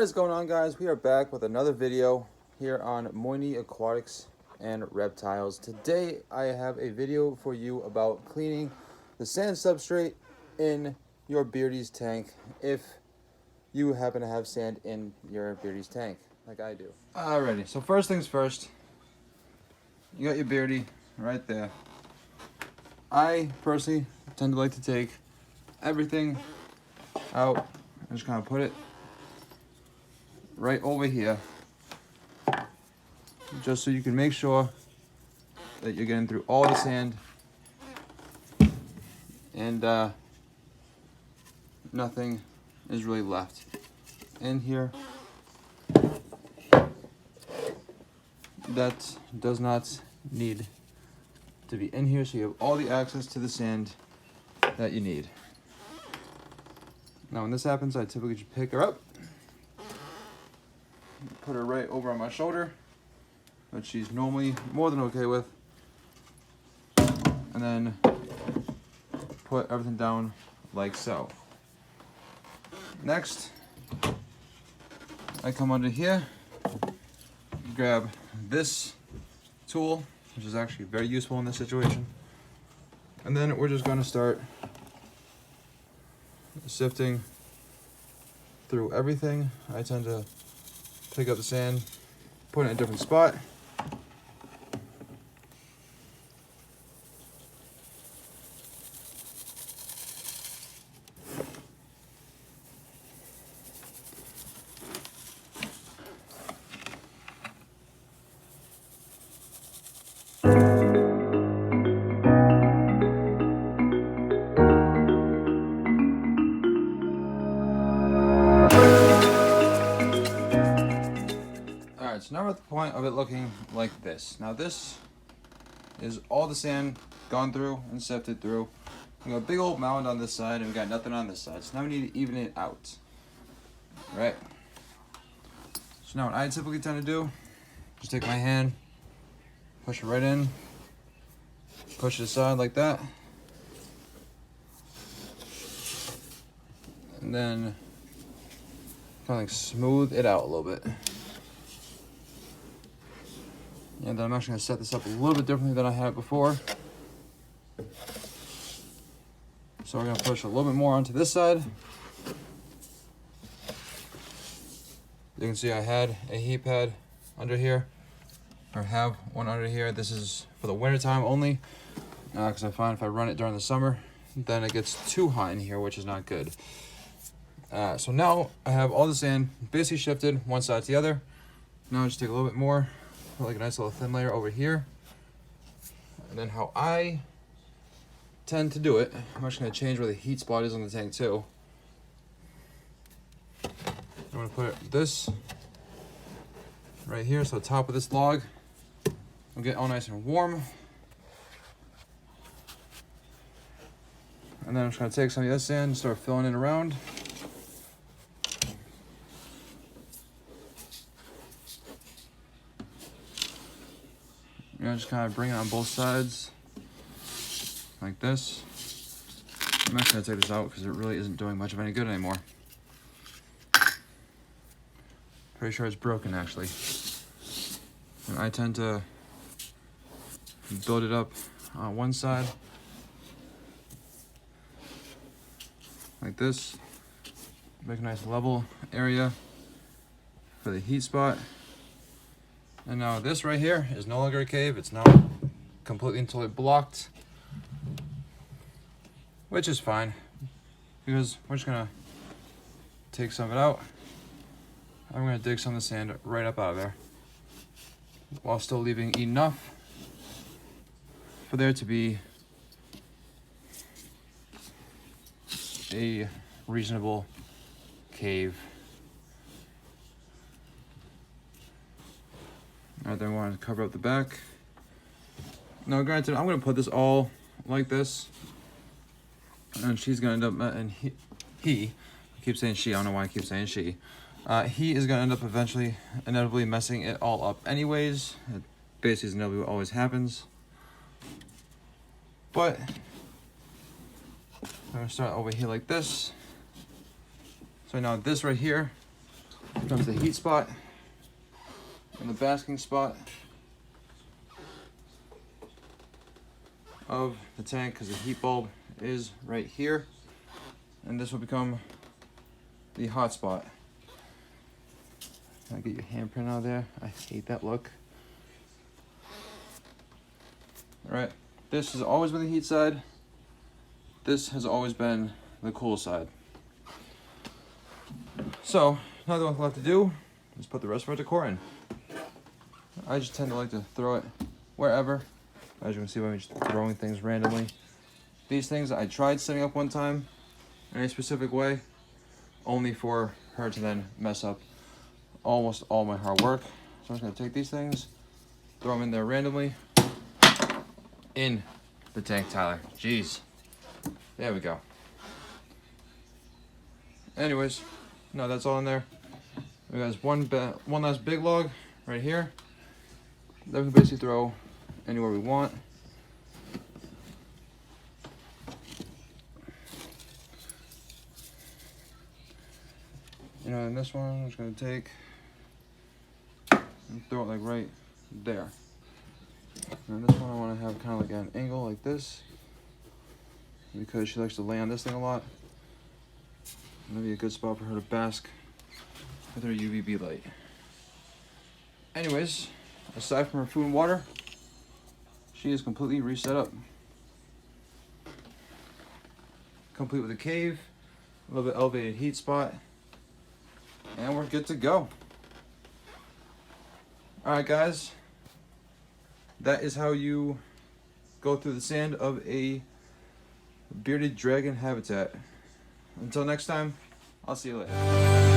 What is going on, guys? We are back with another video here on Moini Aquatics and Reptiles. Today I have a video for you about cleaning the sand substrate in your beardie's tank if you happen to have sand in your beardie's tank like I do. Alrighty, so first things first, you got your beardie right there. I personally tend to like to take everything out and just kind of put it right over here, just so you can make sure that you're getting through all the sand and nothing is really left in here that does not need to be in here, so you have all the access to the sand that you need. Now when this happens, I typically just pick her up, put her right over on my shoulder, which she's normally more than okay with, and then put everything down like so. Next, I come under here, grab this tool, which is actually very useful in this situation, and then we're just going to start sifting through everything. I tend to pick up the sand, put it in a different spot. So now we're at the point of it looking like this. Now this is all the sand gone through and sifted through. We got a big old mound on this side and we got nothing on this side. So now we need to even it out. Right? So now what I typically tend to do, just take my hand, push it right in, push it aside like that, and then kind of like smooth it out a little bit. And then I'm actually going to set this up a little bit differently than I had before. So we're going to push a little bit more onto this side. You can see I had a heat pad under here, or have one under here. This is for the winter time only, because I find if I run it during the summer, then it gets too hot in here, which is not good. So now I have all the sand basically shifted one side to the other. Now I just take a little bit more, put like a nice little thin layer over here. And then how I tend to do it, I'm actually going to change where the heat spot is on the tank too. I'm going to put this right here, so the top of this log will get all nice and warm. And then I'm just going to take some of this sand and start filling it around. You know, just kind of bring it on both sides like this. I'm actually going to take this out because it really isn't doing much of any good anymore. Pretty sure it's broken actually. And I tend to build it up on one side like this. Make a nice level area for the heat spot. And now this right here is no longer a cave. It's now completely and totally blocked, which is fine because we're just gonna take some of it out. I'm gonna dig some of the sand right up out of there while still leaving enough for there to be a reasonable cave. Alright, then we want to cover up the back. Now granted, I'm going to put this all like this, and she's going to end up, and he, I keep saying she, I don't know why I keep saying she, he is going to end up eventually, inevitably messing it all up anyways. It basically is inevitably what always happens. But I'm going to start over here like this. So now this right here comes the heat spot and the basking spot of the tank, because the heat bulb is right here, and this will become the hot spot. Can I get your handprint out of there? I hate that look. All right, this has always been the heat side. This has always been the cool side. So now the only thing left to do is put the rest of our decor in. I just tend to like to throw it wherever. As you can see, I'm just throwing things randomly. These things I tried setting up one time in a specific way, only for her to then mess up almost all my hard work. So I'm just gonna take these things, throw them in there randomly in the tank, Tyler. Jeez. There we go. Anyways, no, that's all in there. We got one last big log right here that we can basically throw anywhere we want. You know, and this one I'm just gonna take and throw it like right there. And this one I want to have kind of like an angle like this, because she likes to lay on this thing a lot. That'd be a good spot for her to bask with her UVB light. Anyways, aside from her food and water, she is completely reset up. Complete with a cave, a little bit elevated heat spot, and we're good to go. Alright guys, that is how you go through the sand of a bearded dragon habitat. Until next time, I'll see you later.